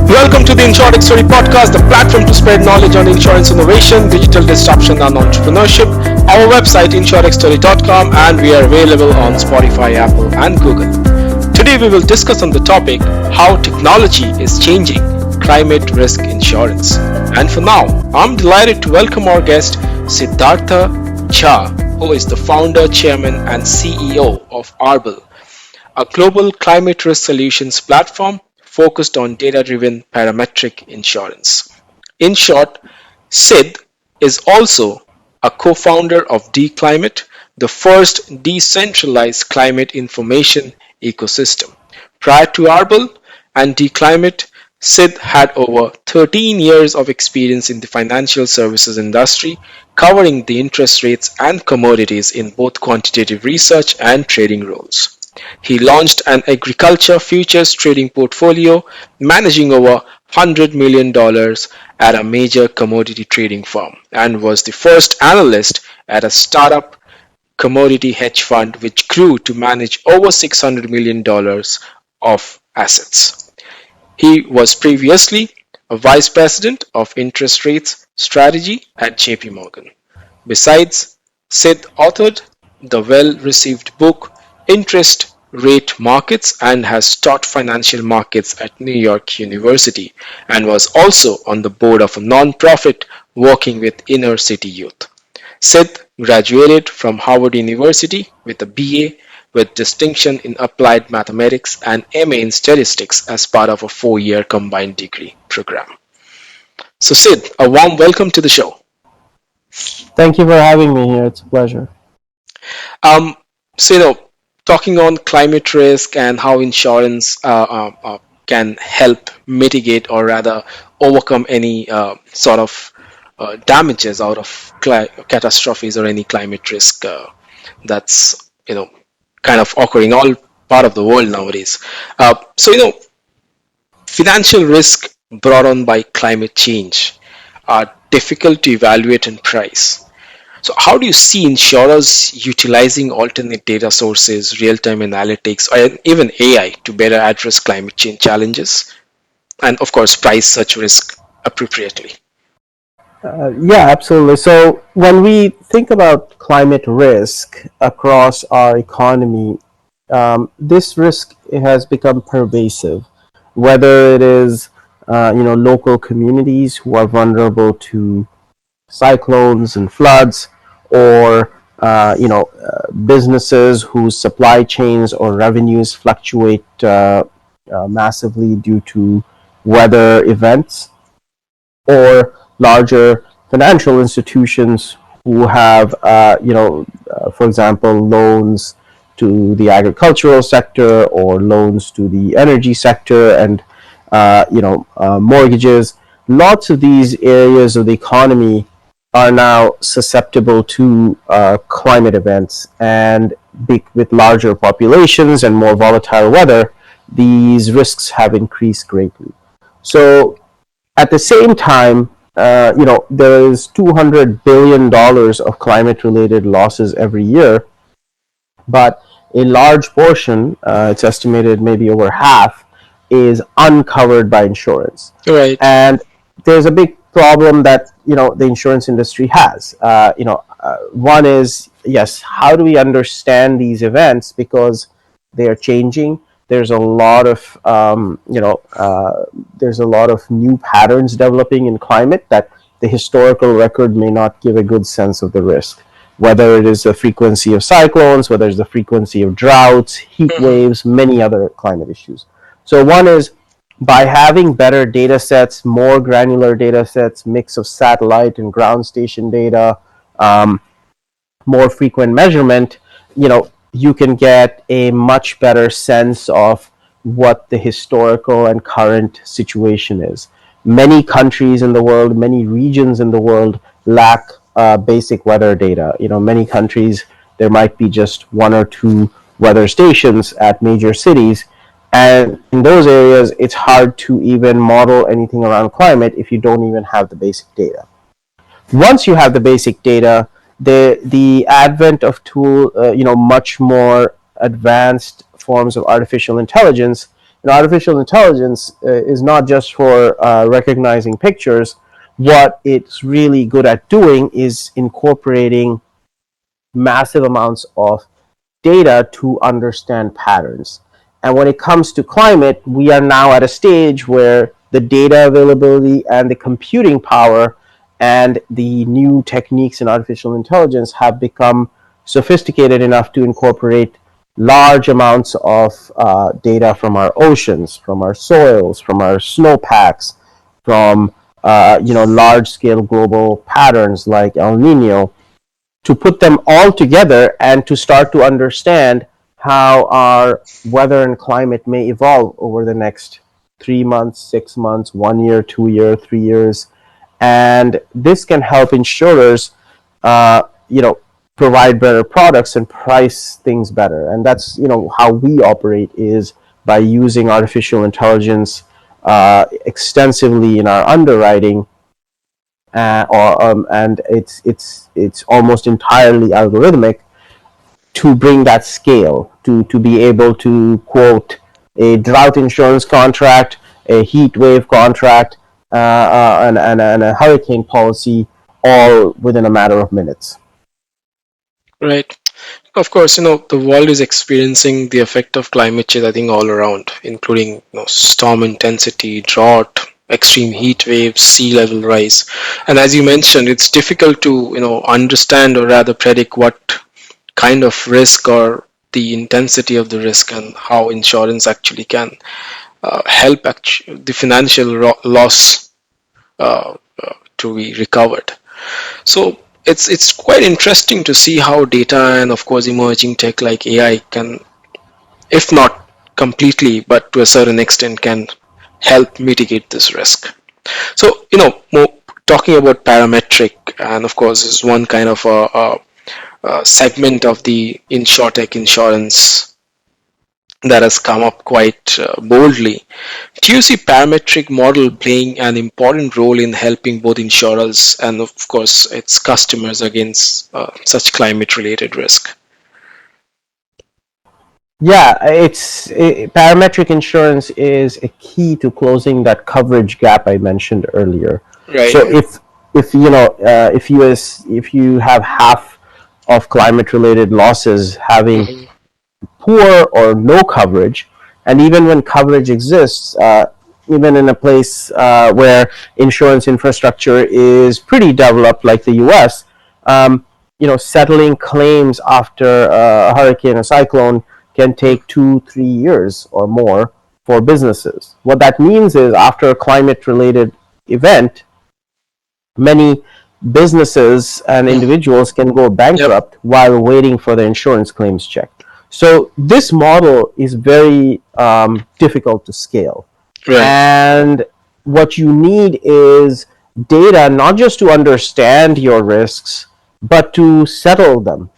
Welcome to the Insurtech Story Podcast, the platform to spread knowledge on insurance innovation, digital disruption, and entrepreneurship. Our website, insurtechstory.com, and we are available on Spotify, Apple, and Google. Today, we will discuss on the topic how technology is changing climate risk insurance. And for now, I'm delighted to welcome our guest, Siddhartha Jha, who is the founder, chairman, and CEO of Arbel, a global climate risk solutions platform focused on data-driven parametric insurance. In short, Sid is also a co-founder of dClimate, the first decentralized climate information ecosystem. Prior to Arbel and dClimate, Sid had over 13 years of experience in the financial services industry, covering the interest rates and commodities in both quantitative research and trading roles. He launched an agriculture futures trading portfolio, managing over $100 million at a major commodity trading firm, and was the first analyst at a startup commodity hedge fund which grew to manage over $600 million of assets. He was previously a vice president of interest rates strategy at JP Morgan. Besides, Sid authored the well-received book Interest Rate Markets and has taught financial markets at New York University and was also on the board of a non-profit working with inner city youth. Sid graduated from Harvard University with a BA with distinction in applied mathematics and MA in statistics as part of a 4-year combined degree program. So Sid, a warm welcome to the show. Thank you for having me here. It's a pleasure. Talking on climate risk and how insurance can help mitigate or rather overcome any sort of damages out of catastrophes or any climate risk that's kind of occurring all part of the world nowadays. Financial risk brought on by climate change are difficult to evaluate and price. So how do you see insurers utilizing alternate data sources, real-time analytics, or even AI to better address climate change challenges and, of course, price such risk appropriately? Yeah, absolutely. So when we think about climate risk across our economy, this risk has become pervasive, whether it is local communities who are vulnerable to cyclones and floods, or businesses whose supply chains or revenues fluctuate massively due to weather events, or larger financial institutions who have, for example, loans to the agricultural sector or loans to the energy sector, and mortgages. Lots of these areas of the economy are now susceptible to climate events, and with larger populations and more volatile weather, these risks have increased greatly. So at the same time, there is $200 billion of climate-related losses every year, but a large portion, it's estimated maybe over half, is uncovered by insurance. Right. And there's a big problem that the insurance industry has. One is, yes, how do we understand these events, because they are changing. There's a lot of new patterns developing in climate that the historical record may not give a good sense of the risk. Whether it is the frequency of cyclones, whether it's the frequency of droughts, heat waves, many other climate issues. So one is, by having better data sets, more granular data sets, mix of satellite and ground station data, more frequent measurement, you can get a much better sense of what the historical and current situation is. Many countries in the world, many regions in the world lack basic weather data. Many countries, there might be just 1 or 2 weather stations at major cities, and in those areas, it's hard to even model anything around climate if you don't even have the basic data. Once you have the basic data, the advent of much more advanced forms of artificial intelligence artificial intelligence is not just for recognizing pictures. What it's really good at doing is incorporating massive amounts of data to understand patterns. And when it comes to climate, we are now at a stage where the data availability and the computing power and the new techniques in artificial intelligence have become sophisticated enough to incorporate large amounts of data from our oceans, from our soils, from our snowpacks, from large-scale global patterns like El Nino, to put them all together and to start to understand how our weather and climate may evolve over the next 3 months, 6 months, 1 year, 2 year, 3 years. And this can help insurers, provide better products and price things better. And that's, how we operate, is by using artificial intelligence extensively in our underwriting, and it's almost entirely algorithmic, to bring that scale, to be able to quote a drought insurance contract, a heat wave contract, and a hurricane policy, all within a matter of minutes. Right. Of course, the world is experiencing the effect of climate change, I think, all around, including storm intensity, drought, extreme heat waves, sea level rise. And as you mentioned, it's difficult to, understand, or rather predict what kind of risk or the intensity of the risk, and how insurance actually can help the financial loss to be recovered. So it's quite interesting to see how data and, of course, emerging tech like AI can, if not completely, but to a certain extent, can help mitigate this risk. So, talking about parametric, and of course, is one kind of a segment of the Insurtech insurance that has come up quite boldly. Do you see parametric model playing an important role in helping both insurers and, of course, its customers against such climate-related risk? Yeah, parametric insurance is a key to closing that coverage gap I mentioned earlier. Right. So if you have half of climate-related losses having poor or no coverage, and even when coverage exists, even in a place where insurance infrastructure is pretty developed, like the U.S., settling claims after a hurricane or cyclone can take 2-3 years or more for businesses. What that means is, after a climate-related event, many businesses and individuals can go bankrupt while waiting for the insurance claims check. So this model is very difficult to scale. Right. And what you need is data, not just to understand your risks, but to settle them,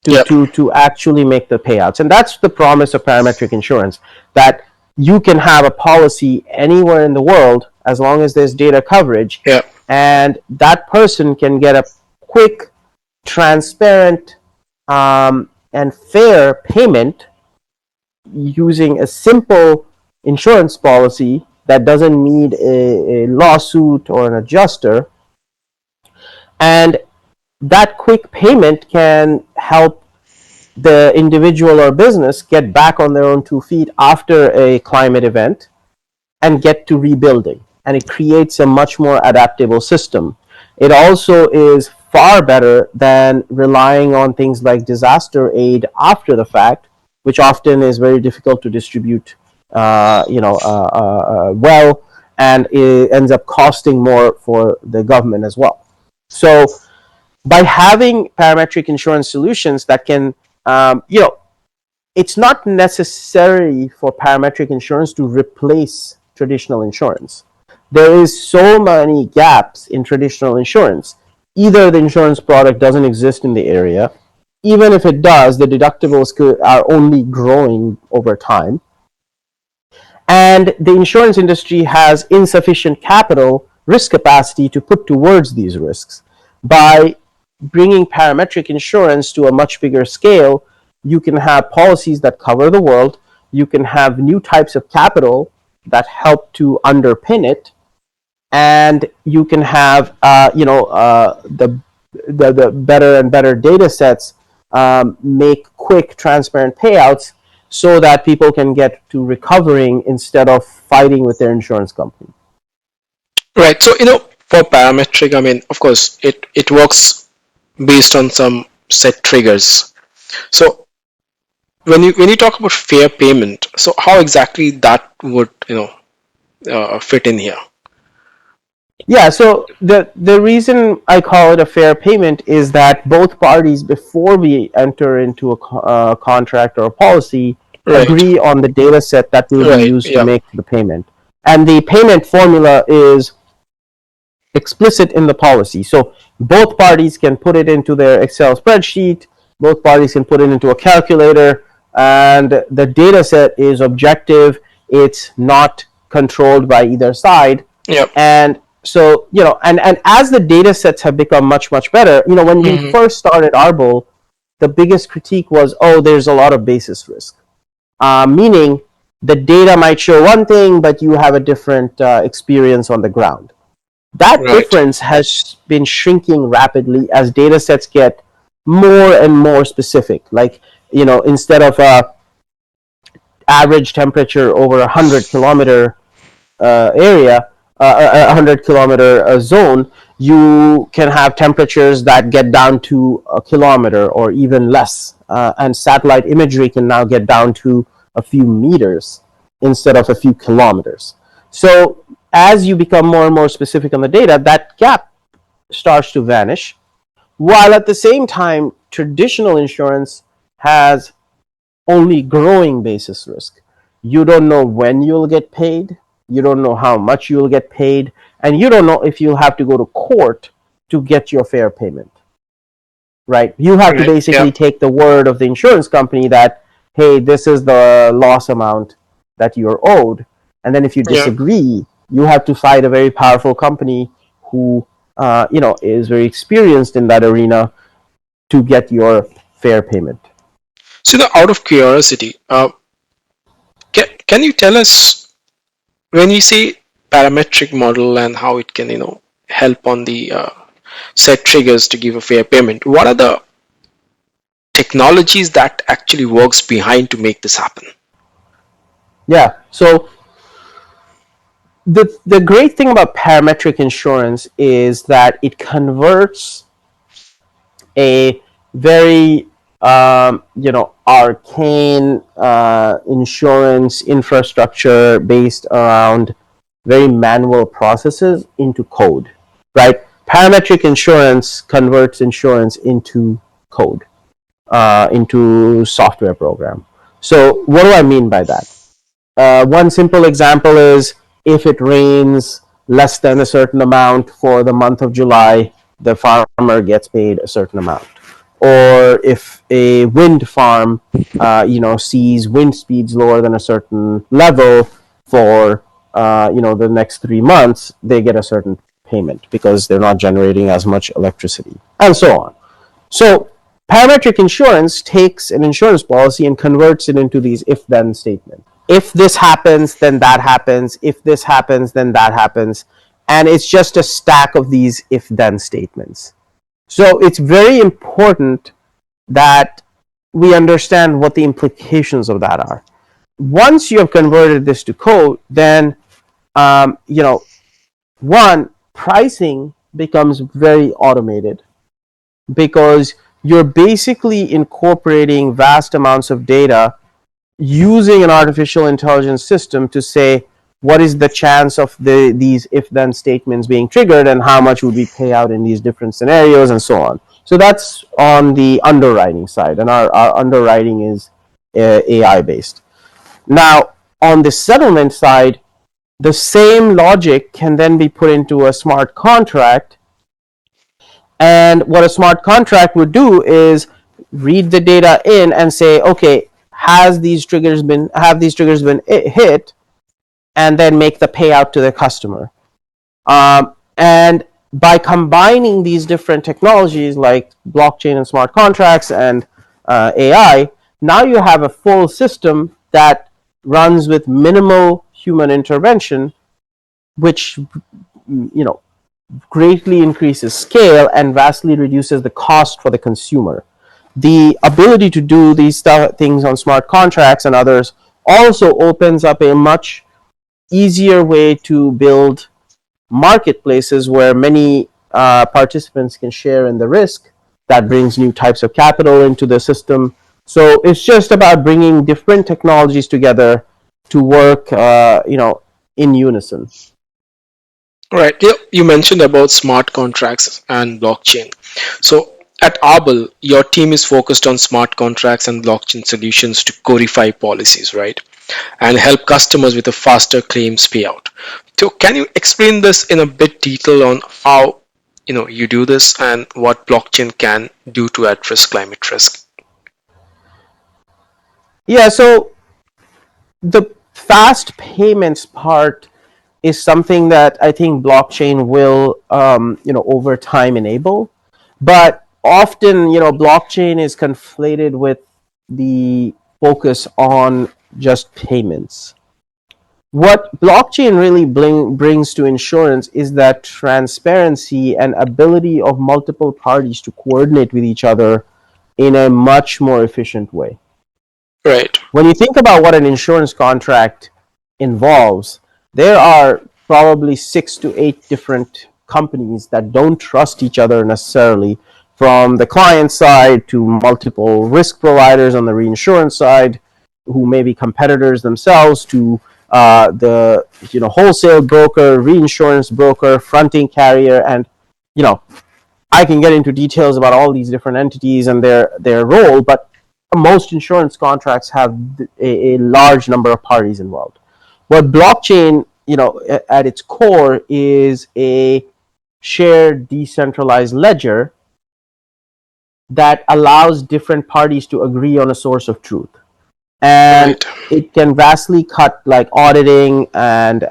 to actually make the payouts. And that's the promise of parametric insurance, that you can have a policy anywhere in the world as long as there's data coverage, and that person can get a quick, transparent, and fair payment using a simple insurance policy that doesn't need a lawsuit or an adjuster. And that quick payment can help the individual or business get back on their own 2 feet after a climate event and get to rebuilding. And it creates a much more adaptable system. It also is far better than relying on things like disaster aid after the fact, which often is very difficult to distribute well, and it ends up costing more for the government as well. So by having parametric insurance solutions that can, it's not necessary for parametric insurance to replace traditional insurance. There is so many gaps in traditional insurance. Either the insurance product doesn't exist in the area, even if it does, the deductibles are only growing over time, and the insurance industry has insufficient capital risk capacity to put towards these risks. By bringing parametric insurance to a much bigger scale, you can have policies that cover the world, you can have new types of capital that help to underpin it, and you can have the better and better data sets make quick, transparent payouts so that people can get to recovering instead of fighting with their insurance company. Right. So, for parametric, I mean, of course, it works based on some set triggers. So when you talk about fair payment, so how exactly that would fit in here? Yeah, so the reason I call it a fair payment is that both parties, before we enter into a contract or a policy, Right. agree on the data set that will be Right. used to Yeah. make the payment. And the payment formula is explicit in the policy. So both parties can put it into their Excel spreadsheet, both parties can put it into a calculator, and the data set is objective. It's not controlled by either side. Yeah. And so, and as the data sets have become much, much better, when we first started Arbol, the biggest critique was, oh, there's a lot of basis risk. Meaning the data might show one thing, but you have a different experience on the ground. That Right. difference has been shrinking rapidly as data sets get more and more specific. Like, instead of average temperature over 100-kilometer area, 100-kilometer zone, you can have temperatures that get down to a kilometer or even less. And satellite imagery can now get down to a few meters instead of a few kilometers. So as you become more and more specific on the data, that gap starts to vanish, while at the same time, traditional insurance has only growing basis risk. You don't know when you'll get paid, you don't know how much you'll get paid, and you don't know if you'll have to go to court to get your fair payment. Right? You have to basically take the word of the insurance company that, hey, this is the loss amount that you're owed. And then if you disagree, you have to fight a very powerful company who is very experienced in that arena to get your fair payment. So, out of curiosity, can you tell us, when we say parametric model and how it can help on the set triggers to give a fair payment, what are the technologies that actually works behind to make this happen? Yeah, so the great thing about parametric insurance is that it converts a very arcane insurance infrastructure based around very manual processes into code, right? Parametric insurance converts insurance into code, into software program. So what do I mean by that? One simple example is, if it rains less than a certain amount for the month of July, the farmer gets paid a certain amount. Or if a wind farm, sees wind speeds lower than a certain level for, the next 3 months, they get a certain payment because they're not generating as much electricity, and so on. So parametric insurance takes an insurance policy and converts it into these if-then statements. If this happens, then that happens. If this happens, then that happens. And it's just a stack of these if-then statements. So it's very important that we understand what the implications of that are. Once you have converted this to code, then, pricing becomes very automated, because you're basically incorporating vast amounts of data using an artificial intelligence system to say, what is the chance of these if-then statements being triggered, and how much would we pay out in these different scenarios, and so on. So that's on the underwriting side, and our underwriting is AI-based. Now, on the settlement side, the same logic can then be put into a smart contract, and what a smart contract would do is read the data in and say, okay, have these triggers been hit, and then make the payout to the customer. And by combining these different technologies like blockchain and smart contracts and AI, now you have a full system that runs with minimal human intervention, which greatly increases scale and vastly reduces the cost for the consumer. The ability to do these things on smart contracts and others also opens up a much easier way to build marketplaces where many participants can share in the risk. That brings new types of capital into the system. So it's just about bringing different technologies together to work, in unison. Right. You mentioned about smart contracts and blockchain. So at Arbel, your team is focused on smart contracts and blockchain solutions to codify policies, right? And help customers with a faster claims payout. So can you explain this in a bit detail on how you do this and what blockchain can do to address climate risk? Yeah, so the fast payments part is something that I think blockchain will, over time enable. But often, blockchain is conflated with the focus on just payments. What blockchain really brings to insurance is that transparency and ability of multiple parties to coordinate with each other in a much more efficient way. Right. When you think about what an insurance contract involves, there are probably 6 to 8 different companies that don't trust each other necessarily, from the client side to multiple risk providers on the reinsurance side, who may be competitors themselves, to the wholesale broker, reinsurance broker, fronting carrier, and you know I can get into details about all these different entities and their role, but most insurance contracts have a large number of parties involved. What blockchain, at its core, is a shared decentralized ledger that allows different parties to agree on a source of truth, and Right. it can vastly cut like auditing and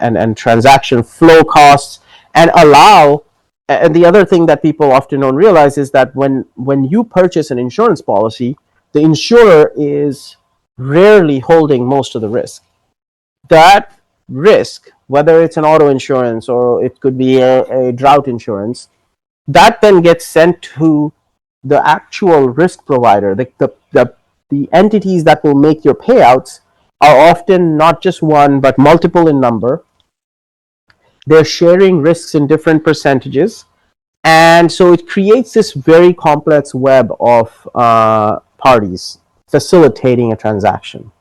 and transaction flow costs, and allow. And the other thing that people often don't realize is that when you purchase an insurance policy, the insurer is rarely holding most of the risk. That risk, whether it's an auto insurance or it could be a drought insurance, that then gets sent to the actual risk provider. The entities that will make your payouts are often not just one but multiple in number. They're sharing risks in different percentages, and so it creates this very complex web of parties facilitating a transaction.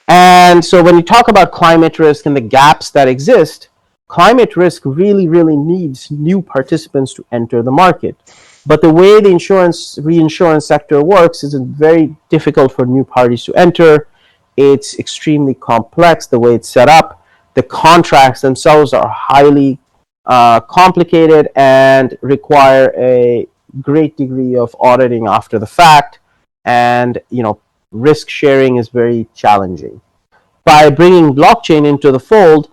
And so when you talk about climate risk and the gaps that exist, climate risk really, really needs new participants to enter the market. But the way the reinsurance sector works is very difficult for new parties to enter. It's extremely complex the way it's set up. The contracts themselves are highly complicated and require a great degree of auditing after the fact. And, risk sharing is very challenging. By bringing blockchain into the fold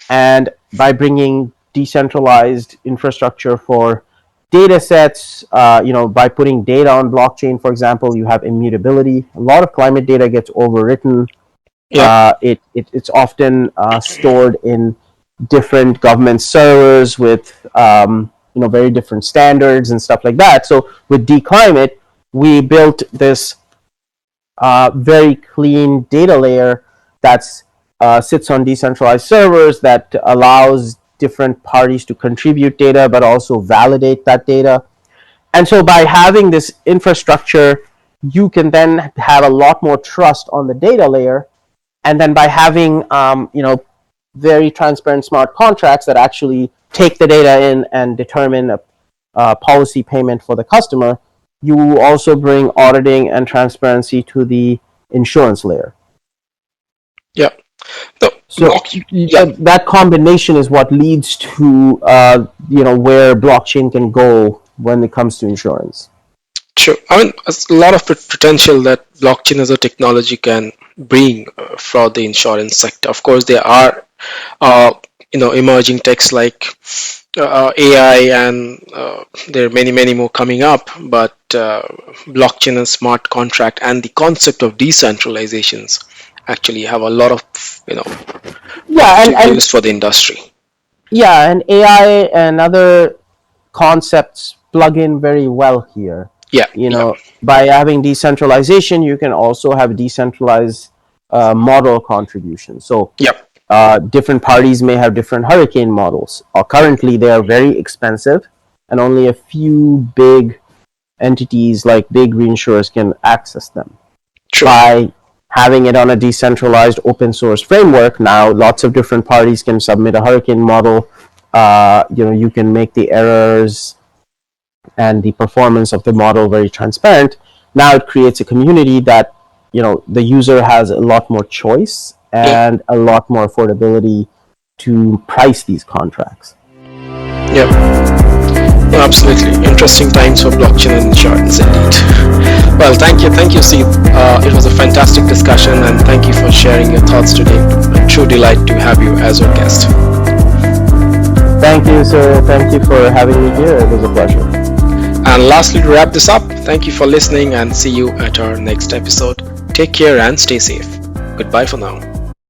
and by bringing decentralized infrastructure for data sets, by putting data on blockchain, for example, you have immutability. A lot of climate data gets overwritten. Yeah. It's often stored in different government servers with very different standards and stuff like that. So with dClimate, we built this very clean data layer that sits on decentralized servers that allows different parties to contribute data but also validate that data. And so by having this infrastructure, you can then have a lot more trust on the data layer. And then by having very transparent smart contracts that actually take the data in and determine a policy payment for the customer, you also bring auditing and transparency to the insurance layer. Yeah. The So yeah. that combination is what leads to where blockchain can go when it comes to insurance. Sure. I mean, a lot of potential that blockchain as a technology can bring for the insurance sector. Of course, there are, emerging techs like AI, and there are many more coming up, but blockchain and smart contract and the concept of decentralizations actually have a lot of Yeah, positive and use for the industry. yeah, and AI and other concepts plug in very well here. Yeah, You yeah, know, by having decentralization, you can also have decentralized model contribution. So yeah, different parties may have different hurricane models. Currently, they are very expensive, and only a few big entities like big reinsurers can access them. true. By having it on a decentralized open source framework, now lots of different parties can submit a hurricane model. You can make the errors and the performance of the model very transparent. Now it creates a community that the user has a lot more choice Yeah, and a lot more affordability to price these contracts. yeah, yeah, absolutely. Interesting times for blockchain and insurance, indeed. Well, thank you, Steve. It was a fantastic discussion, and thank you for sharing your thoughts today. A true delight to have you as our guest. Thank you, sir. Thank you for having me here. It was a pleasure. And lastly, to wrap this up, thank you for listening, and see you at our next episode. Take care and stay safe. Goodbye for now.